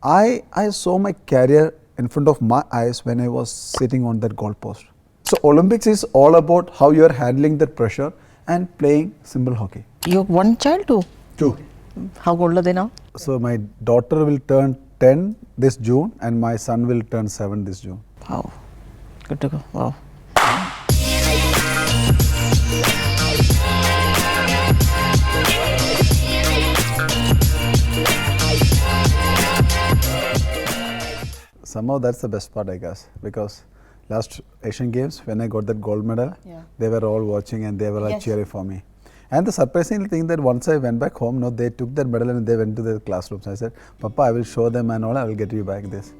I saw my career in front of my eyes when I was sitting on that goal post. So Olympics is all about how you are handling that pressure and playing simple hockey. You have one child too? Two. How old are they now? So my daughter will turn 10 this June and my son will turn 7 this June. Wow. Good to go. Wow. Somehow that's the best part, I guess, because last Asian Games when I got that gold medal, they were all watching and they were like cheering for me. And the surprising thing that once I went back home, no, they took that medal and they went to their classrooms. I said, Papa, I will show them and all, I will get you back this.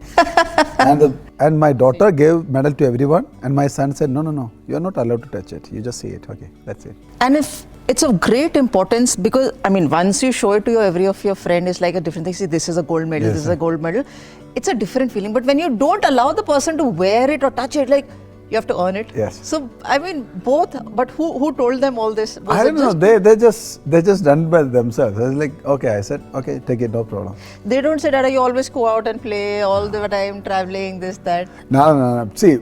and my daughter gave medal to everyone and my son said, no, you are not allowed to touch it. You just see it. Okay, that's it. And if it's of great importance because, I mean, once you show it to every of your friend, it's like a different thing. See, this is a gold medal, this is a gold medal. It's a different feeling. But when you don't allow the person to wear it or touch it, like, you have to earn it. Yes. So, I mean, both, but who told them all this? I don't know, they just done by themselves. I was like, okay, I said, okay, take it, no problem. They don't say, Dada, you always go out and play all the time, traveling, this, that. No. See,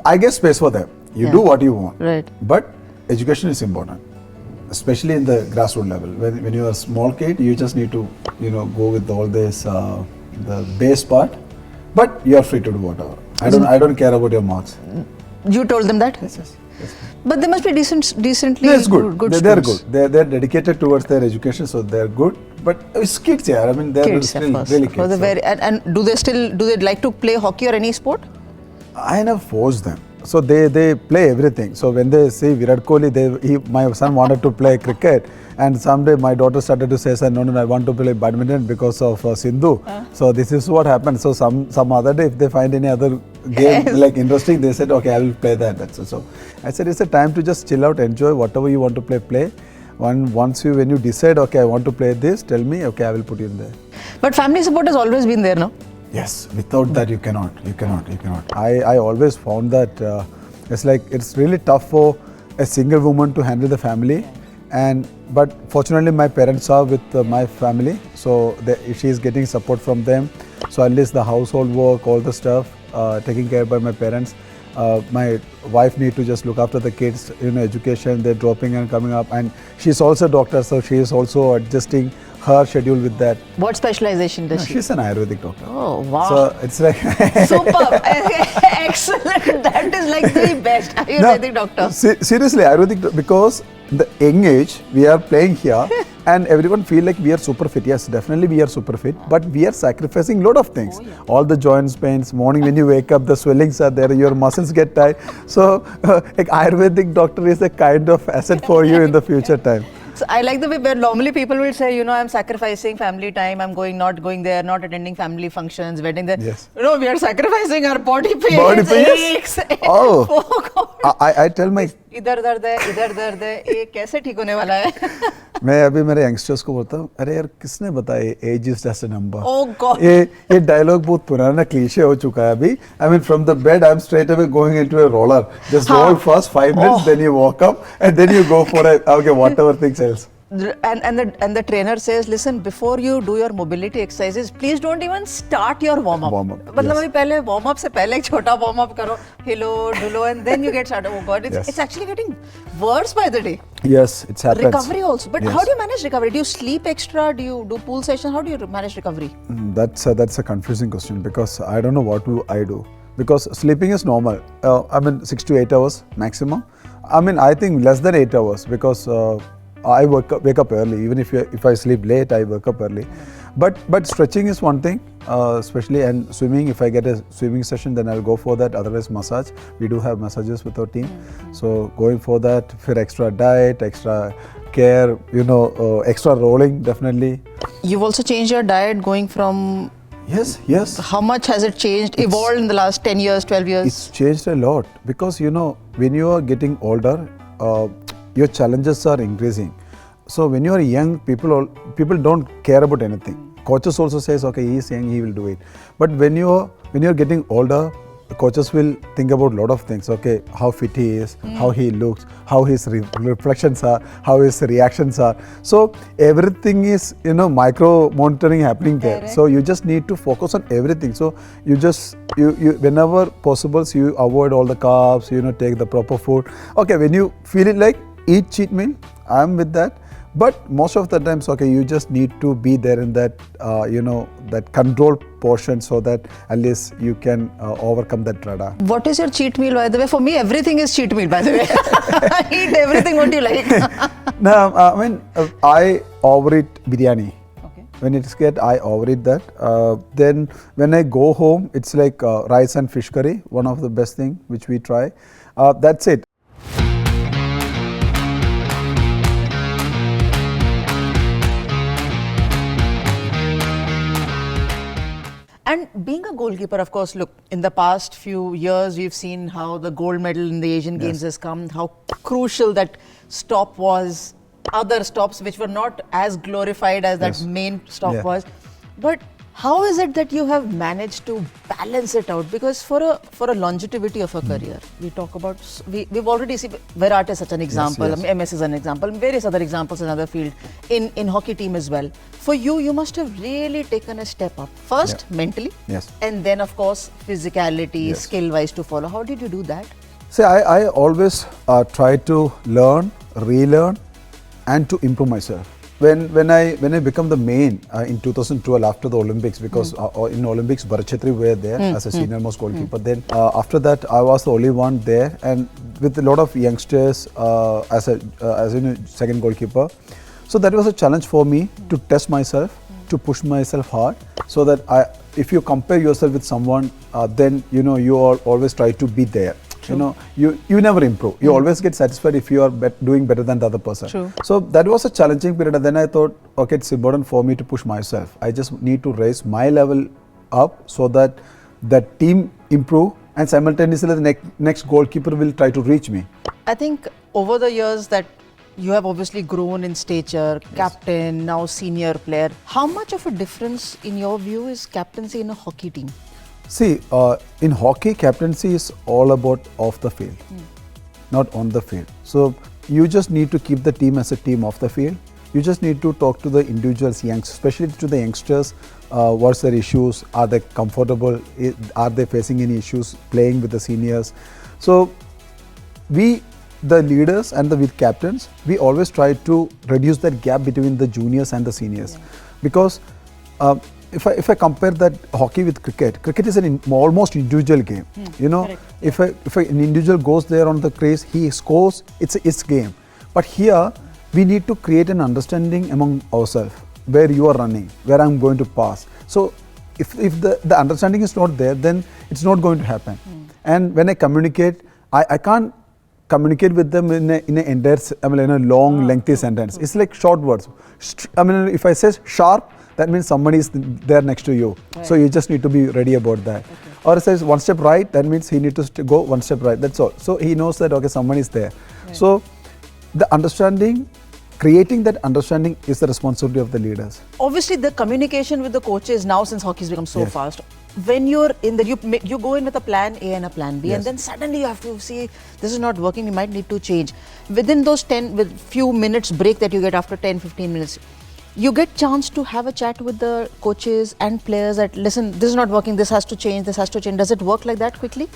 I guess space for them. You do what you want. Right. But education is important, especially in the grassroots level. When you are a small kid, you just need to, go with all this, the base part. But you are free to do whatever. I don't care about your marks. You told them that? Yes. But they must be decently Yes, good. They're schools. good. They're dedicated towards their education, so they're good. But it's kids, yeah. I mean, they're Kids, still of course. really kids. And do they like to play hockey or any sport? I never forced them. So they play everything. So when they see Virat Kohli, my son wanted to play cricket. And someday my daughter started to say, no, I want to play badminton because of Sindhu. So this is what happened. So some other day, if they find any other game like interesting, they said, okay, I will play that. That's it. So I said, it's a time to just chill out, enjoy whatever you want to play. When you decide, okay, I want to play this, tell me, okay, I will put you in there. But family support has always been there, no? Yes, without that you cannot. I always found that it's really tough for a single woman to handle the family. But fortunately my parents are with my family, so she is getting support from them. So at least the household work, all the stuff, taken care by my parents. My wife need to just look after the kids, education, they're dropping and coming up. And she's also a doctor, so she is also adjusting her schedule with that. What specialization does she? She's an Ayurvedic doctor. Oh, wow. So it's like... Super. Excellent. That is like the best Ayurvedic doctor. Seriously, Ayurvedic, because the young age, we are playing here and everyone feel like we are super fit. Yes, definitely we are super fit, but we are sacrificing lot of things. All the joints pains, morning when you wake up, the swellings are there, your muscles get tight. So, like Ayurvedic doctor is a kind of asset for you in the future time. So I like the way where normally people will say, I'm sacrificing family time, I'm not going there, not attending family functions, wedding there. Yes. We are sacrificing our body pains, aches. Oh, I tell my... इधर दर्द है, ये कैसे ठीक होने वाला है? मैं अभी मेरे यंगस्टर्स को बोलता हूँ, अरे यार किसने बताया age is just a number? Oh God. ये डायलॉग बहुत पुराना क्लीशे हो चुका है अभी. I mean from the bed I'm straight away going into a roller. Just roll first 5 minutes, then you walk up and then you go for whatever things else. And the trainer says, listen, before you do your mobility exercises, please don't even start your warm-up. मतलब अभी पहले warm-up से पहले एक छोटा warm-up करो, हिलो, डुलो, and then you get started. Oh God, it's actually getting worse by the day. Yes, it's happens. Recovery also. But how do you manage recovery? Do you sleep extra? Do you do pool sessions? How do you manage recovery? That's a confusing question because I don't know what I do. Because sleeping is normal. 6 to 8 hours maximum. I think less than 8 hours because I wake up early. Even if I sleep late, I wake up early. But stretching is one thing, especially, and swimming. If I get a swimming session, then I'll go for that. Otherwise, massage. We do have massages with our team. So going for that, for extra diet, extra care, extra rolling, definitely. You've also changed your diet going from... Yes. How much has it changed, evolved in the last 10 years, 12 years? It's changed a lot because, when you are getting older, your challenges are increasing. So when you are young, people don't care about anything. Coaches also says, okay, he is young, he will do it. But when you're getting older, the coaches will think about a lot of things. Okay, how fit he is, how he looks, how his reflections are, how his reactions are. So everything is, micro monitoring happening there. Correct. So you just need to focus on everything. So you just, you whenever possible, so you avoid all the carbs, take the proper food. Okay, when you feel it like, eat cheat meal, I'm with that. But most of the times, okay, you just need to be there in that, that control portion, so that at least you can overcome that radar. What is your cheat meal, by the way? For me, everything is cheat meal, by the way. Eat everything what you like. No, I overeat biryani. Okay. When it's get, I overeat that. Then when I go home, it's like rice and fish curry, one of the best thing which we try. That's it. And being a goalkeeper, of course, look, in the past few years, we've seen how the gold medal in the Asian Games has come, how crucial that stop was, other stops which were not as glorified as that main stop was. But how is it that you have managed to balance it out? Because for a longevity of a career, we talk about, we've already seen Virat is such an example, MS is an example, various other examples in other field, in hockey team as well. For you, you must have really taken a step up. First, mentally, and then of course, physicality, skill-wise to follow. How did you do that? See, I always try to learn, relearn, and to improve myself. When I become the main in 2012 after the Olympics, because in Olympics Bharat Chhetri were there as a senior most goalkeeper. Then after that I was the only one there, and with a lot of youngsters as a second goalkeeper. So that was a challenge for me to test myself, to push myself hard, so that if you compare yourself with someone, then you always try to be there. True. You never improve. You always get satisfied if you are doing better than the other person. True. So that was a challenging period. And then I thought, okay, it's important for me to push myself. I just need to raise my level up so that the team improve, and simultaneously the next goalkeeper will try to reach me. I think over the years that you have obviously grown in stature, captain, now senior player. How much of a difference in your view is captaincy in a hockey team? See, in hockey, captaincy is all about off the field, not on the field. So you just need to keep the team as a team off the field. You just need to talk to the individuals, especially to the youngsters. What's their issues? Are they comfortable? Are they facing any issues playing with the seniors? So we, the leaders and the captains, we always try to reduce that gap between the juniors and the seniors, because if I compare that hockey with cricket, cricket is an almost individual game. If an individual goes there on the crease, he scores, it's game. But here, we need to create an understanding among ourselves, where you are running, where I'm going to pass. So if the understanding is not there, then it's not going to happen. And when I communicate, I can't communicate with them in a long, lengthy sentence. It's like short words. If I say sharp, that means somebody is there next to you. Right. So you just need to be ready about that. Okay. Or it says one step right, that means he needs to go one step right. That's all. So he knows that, okay, someone is there. Right. So the understanding, creating that understanding is the responsibility of the leaders. Obviously, the communication with the coaches now, since hockey has become so fast, when you're in you go in with a plan A and a plan B, and then suddenly you have to see this is not working, we might need to change. Within those few minutes break that you get after 10-15 minutes, you get chance to have a chat with the coaches and players that, listen, this is not working, this has to change, this has to change. Does it work like that quickly?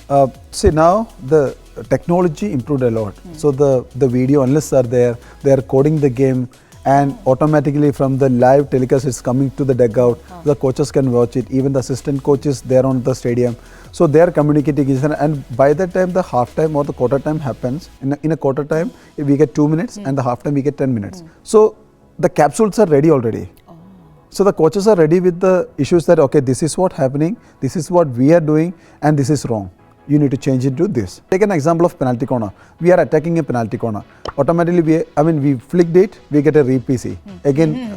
See, now the technology improved a lot. So the video analysts are there, they are coding the game, and automatically from the live telecast it's coming to the dugout. The coaches can watch it, even the assistant coaches there on the stadium. So they are communicating, and by the time the half time or the quarter time happens, in a quarter time we get 2 minutes, and the half time we get 10 minutes. So the capsules are ready already. So the coaches are ready with the issues that, okay, this is what happening, this is what we are doing, and this is wrong. You need to change it to this. Take an example of penalty corner. We are attacking a penalty corner. Automatically, we flicked it, we get a re-PC. Again,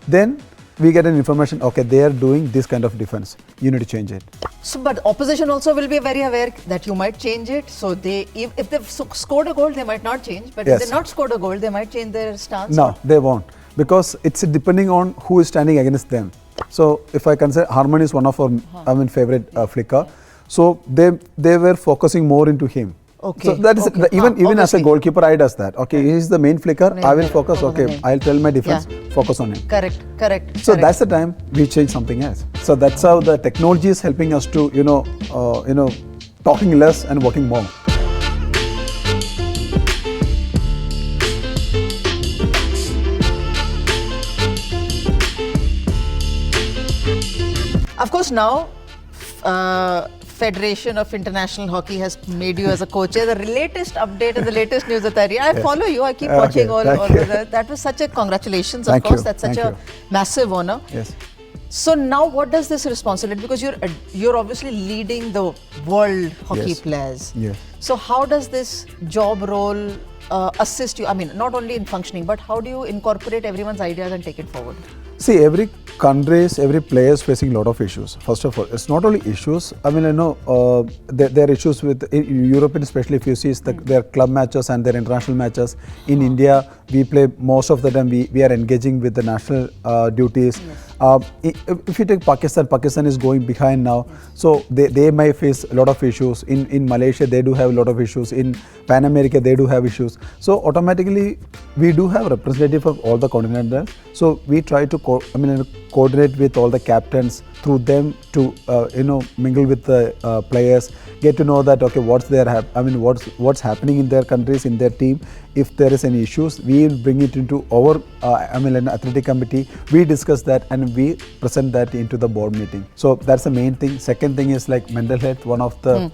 then we get an information, okay, they are doing this kind of defense. You need to change it. So, but opposition also will be very aware that you might change it. So if they've scored a goal, they might not change. But if they've not scored a goal, they might change their stance. No, they won't. Because it's depending on who is standing against them. So if I consider Harman is one of our favorite flicker. So they were focusing more into him. Okay. So that is even as a goalkeeper, I does that. Okay, he is the main flicker. I will focus. Okay, I'll tell my defense, focus on him. Correct. So that's the time we change something else. So that's how the technology is helping us to talking less and working more. Of course, now Federation of International Hockey has made you as a coach. The latest update and the latest news that I follow you. I keep watching all of that. That was such a congratulations, of course. That's such a massive honor. Yes. So now, what does this responsibility? Because you're obviously leading the world hockey players. Yes. So how does this job role assist you? I mean, not only in functioning, but how do you incorporate everyone's ideas and take it forward? See, every player is facing a lot of issues. First of all, it's not only issues. I mean, there are issues with Europe, especially if you see their club matches and their international matches. In India, we play most of the time. We are engaging with the national duties. If you take Pakistan is going behind now. So they may face a lot of issues. In Malaysia, they do have a lot of issues. In Pan America, they do have issues. So automatically, we do have representative of all the continents. So we try to coordinate with all the captains through them to mingle with the players, get to know that what's happening in their countries, in their team. If there is any issues, we will bring it into our athletic committee. We discuss that and we present that into the board meeting. So that's the main thing. Second thing is like mental health, one of the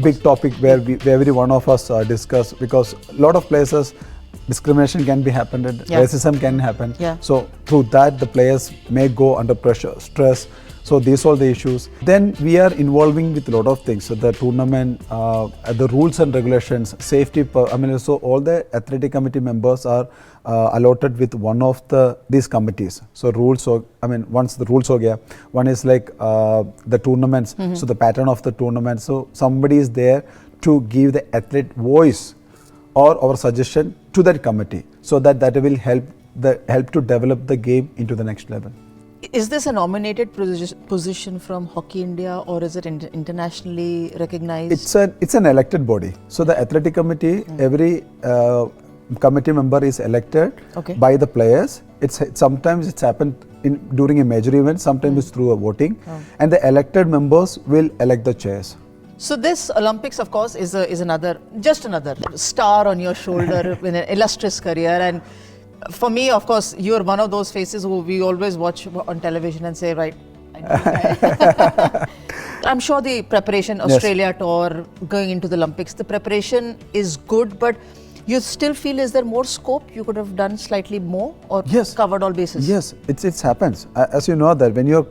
big topic where every one of us discuss, because a lot of places discrimination can be happened, racism can happen. So through that, the players may go under pressure, stress. So these are the issues. Then we are involving with a lot of things. So the tournament, the rules and regulations, safety. So all the athletic committee members are allotted with one of these committees. So rules. So once the rules are one is like the tournaments. So the pattern of the tournament. So somebody is there to give the athlete voice or our suggestion to that committee, so that will help to develop the game into the next level. Is this a nominated position from Hockey India, or is it internationally recognized? It's an elected body. So the athletic committee, every committee member is elected by the players. Sometimes it's happened during a major event, sometimes it's through a voting, and the elected members will elect the chairs. So this Olympics, of course, is another star on your shoulder in an illustrious career. And for me, of course, you are one of those faces who we always watch on television and say, right, I'm sure the preparation, Australia tour, going into the Olympics, the preparation is good, but you still feel, is there more scope? You could have done slightly more, or covered all bases? Yes, it happens. As you know that when you're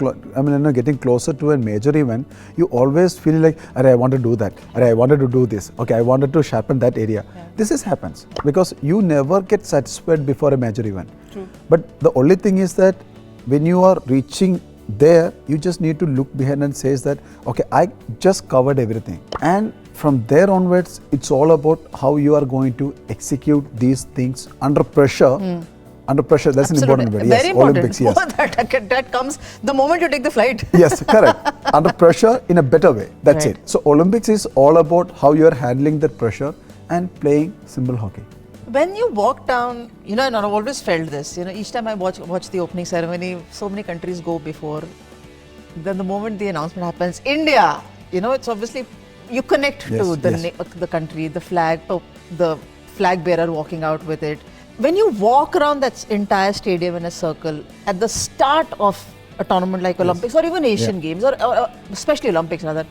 getting closer to a major event, you always feel like, I want to do that. I wanted to do this. Okay, I wanted to sharpen that area. This happens because you never get satisfied before a major event. True. But the only thing is that when you are reaching there, you just need to look behind and say that, okay, I just covered everything. And from there onwards, it's all about how you are going to execute these things under pressure. Under pressure, that's an important word. Very important. Olympics, yes. That comes the moment you take the flight. Yes, correct. Under pressure in a better way. That's it. So Olympics is all about how you are handling that pressure and playing simple hockey. When you walk down, and I've always felt this, each time I watch the opening ceremony, so many countries go before. Then the moment the announcement happens, India, it's obviously, you connect to the country, the flag, the flag bearer walking out with it. When you walk around that entire stadium in a circle at the start of a tournament like Olympics or even Asian Games, or especially Olympics rather,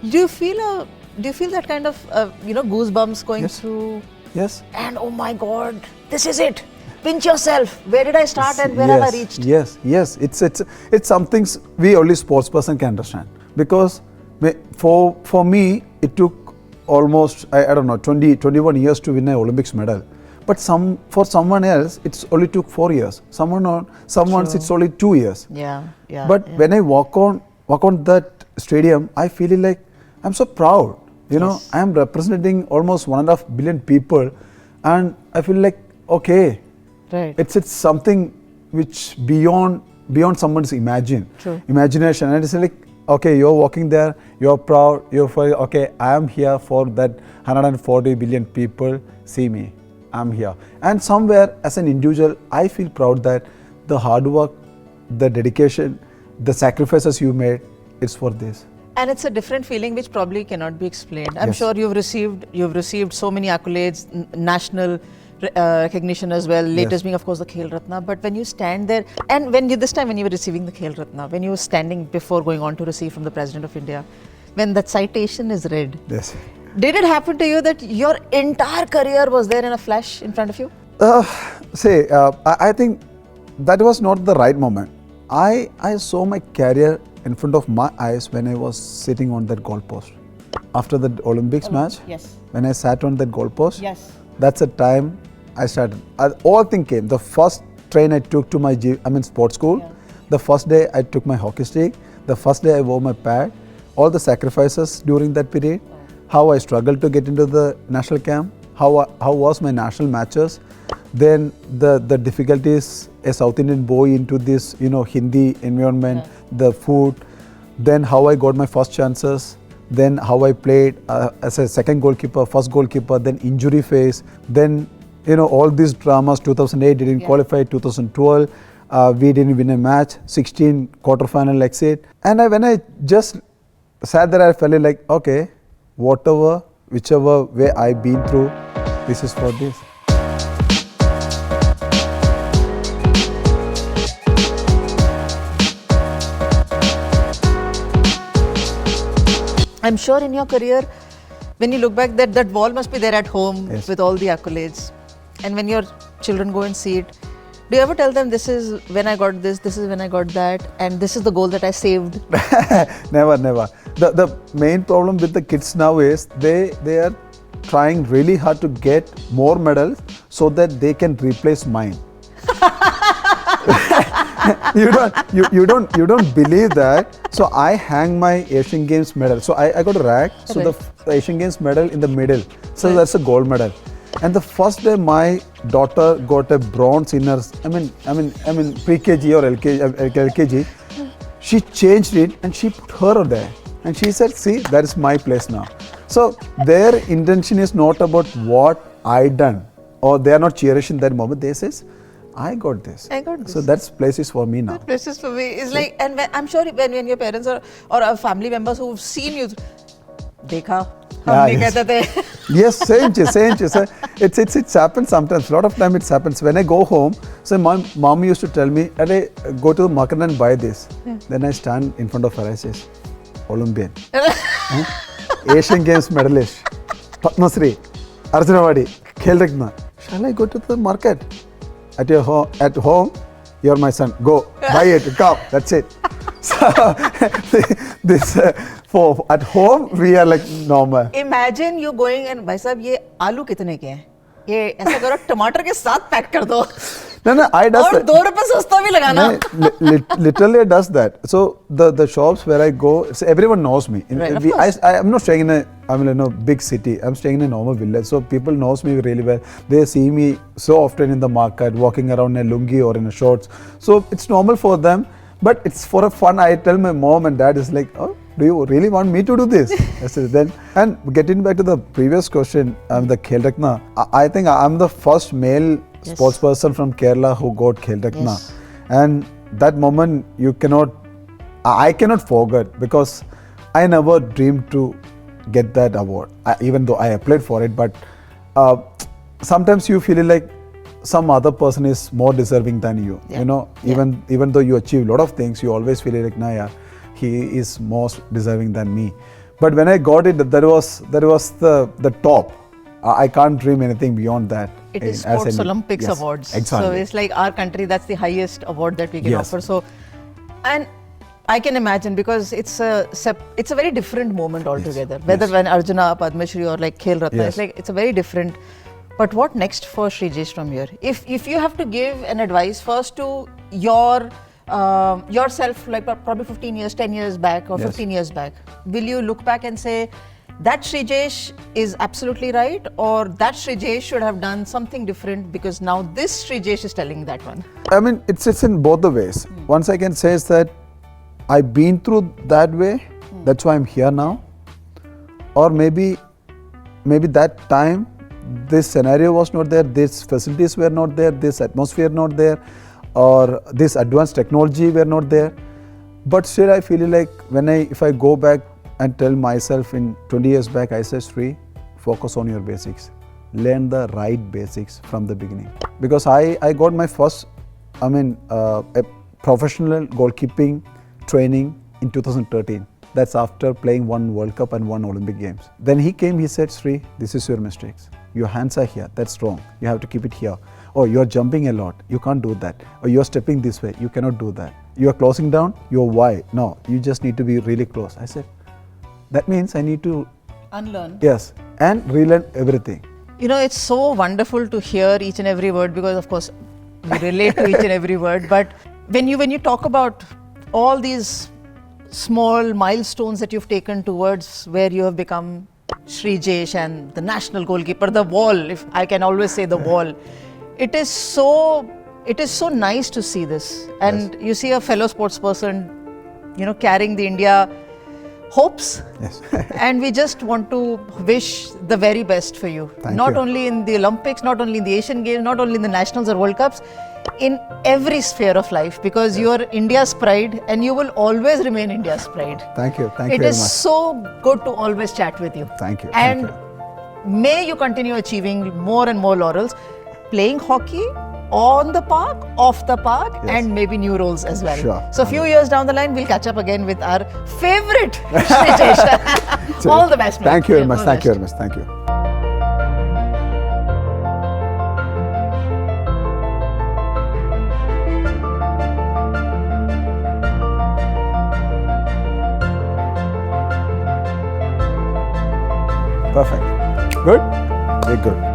do you feel that kind of goosebumps going through? Yes. And oh my God, this is it. Pinch yourself. Where did I start and where have I reached? Yes. It's something we only sports person can understand, because for me it took almost 21 years to win an Olympics medal. But for someone else, it's only took 4 years. Someone's it's only 2 years. But when I walk on that stadium, I feel like I'm so proud. I am representing almost 1.5 billion people, and I feel like it's something which beyond someone's imagination, and it's like okay, you're walking there, you're proud, you're for, okay, I am here for that 140 billion people, see me, I'm here. And somewhere as an individual, I feel proud that the hard work, the dedication, the sacrifices you made, it's for this. And it's a different feeling which probably cannot be explained. I'm Yes. sure you've received so many accolades, national recognition as well. Latest Yes. being, of course, the Khel Ratna. But when you stand there, and when you were receiving the Khel Ratna, when you were standing before going on to receive from the President of India, when that citation is read, Yes. did it happen to you that your entire career was there in a flash in front of you? I think that was not the right moment. I saw my career in front of my eyes when I was sitting on that goalpost. After the Olympics match, Yes. when I sat on that goalpost, Yes. that's the time I started. All thing came. The first train I took to my sports school. Yeah. The first day I took my hockey stick. The first day I wore my pad. All the sacrifices during that period. How I struggled to get into the national camp. How was my national matches. Then the difficulties, a South Indian boy into this Hindi environment, the food, then how I got my first chances, then how I played as a second goalkeeper, first goalkeeper, then injury phase, then all these dramas. 2008 didn't qualify, 2012 we didn't win a match, 16 quarter-final exit, and when I just sat there, I felt like, okay, whichever way I've been through, this is for this. I'm sure in your career, when you look back, that wall must be there at home Yes. with all the accolades. And when your children go and see it, do you ever tell them, this is when I got this is when I got that, and this is the goal that I saved? Never. The main problem with the kids now is they are trying really hard to get more medals so that they can replace mine. you don't believe that. So I hang my Asian Games medal. So I got a rack. So Right. the Asian Games medal in the middle. So that's a gold medal. And the first day my daughter got a bronze in her, pre-KG or LKG, she changed it and she put her there. And she said, see, that is my place now. So their intention is not about what I done, or they are not cherishing that moment. They says, I got this. I got this. So that place is for me now. This is for me. It's like, and I'm sure when your parents or family members who've seen you, देखा, हम नहीं yes. कहते थे. Yes, same chis. It's happened sometimes. A lot of time it happens. When I go home, so my mom used to tell me, go to the market and buy this. Then I stand in front of her, I says, Olympian, Asian Games medalist, Padma Shri, Arjuna Award, Khel Ratna. Shall I go to the market? At home, you're my son. Go, buy it, come. That's it. So this for at home we are like normal. Imagine you going and भाई साहब ये आलू कितने के हैं? ये ऐसा करो टमाटर के साथ पैक कर दो. No, I does और that. 2 रुपए सस्ता भी लगाना. Literally I does that. So the shops where I go, so everyone knows me. Right, of course. I'm not staying in a big city. I'm staying in a normal village. So people knows me really well. They see me so often in the market, walking around in a lungi or in a shorts. So it's normal for them. But it's for a fun. I tell my mom and dad is like, oh, do you really want me to do this? I said, then, and getting back to the previous question, the Khel Ratna, I think I'm the first male Yes. sports person from Kerala who got Khel Ratna. Yes. And that moment I cannot forget, because I never dreamed to get that award, even though I applied for it. But sometimes you feel like some other person is more deserving than you. Yeah. Even though you achieve a lot of things, you always feel like, he is most deserving than me. But when I got it, that was the top. I can't dream anything beyond that. It is as Sports any- Olympics yes, Awards. Exactly. So it's like our country, that's the highest award that we can Yes. offer. So, and I can imagine, because it's a very different moment altogether. Whether Yes. when Arjuna, Padma Shri or like Khel Ratna, Yes. it's a very different. But what next for Sreejesh from here? If you have to give an advice first to yourself, like probably 15 years, 10 years back or Yes. 15 years back, will you look back and say, that Sreejesh is absolutely right, or that Sreejesh should have done something different because now this Sreejesh is telling that one? I mean, it's in both the ways. Once I can say is that I've been through that way. That's why I'm here now. Or maybe that time this scenario was not there, these facilities were not there, this atmosphere not there, or this advanced technology were not there. But still I feel like if I go back and tell myself in 20 years back, I said, Sri, focus on your basics. Learn the right basics from the beginning. Because I got my first, a professional goalkeeping training in 2013. That's after playing one World Cup and one Olympic Games. Then he came, he said, Sri, this is your mistakes. Your hands are here, that's wrong. You have to keep it here. Oh, you're jumping a lot, you can't do that. Or you're stepping this way, you cannot do that. You're closing down, you're wide. No, you just need to be really close. I said, that means I need to unlearn. Yes, and relearn everything. You know, it's so wonderful to hear each and every word because, of course, we relate to each and every word. But when you talk about all these small milestones that you've taken towards where you have become Sreejesh and the national goalkeeper, the wall, if I can always say the wall, it is so nice to see this. And you see a fellow sports person, carrying the India hopes. Yes. And we just want to wish the very best for you. Not only in the Olympics, not only in the Asian Games, not only in the Nationals or World Cups, in every sphere of life, because you are India's pride and you will always remain India's pride. Thank you. Thank you very much. It is so good to always chat with you. Thank you. And may you continue achieving more and more laurels, playing hockey on the park, off the park, and maybe new roles as well. Sure. So a few years down the line, we'll catch up again with our favorite Sreejesh. All the best, man. Thank you very much. Thank you very much. Thank you. Perfect. Good? Very good.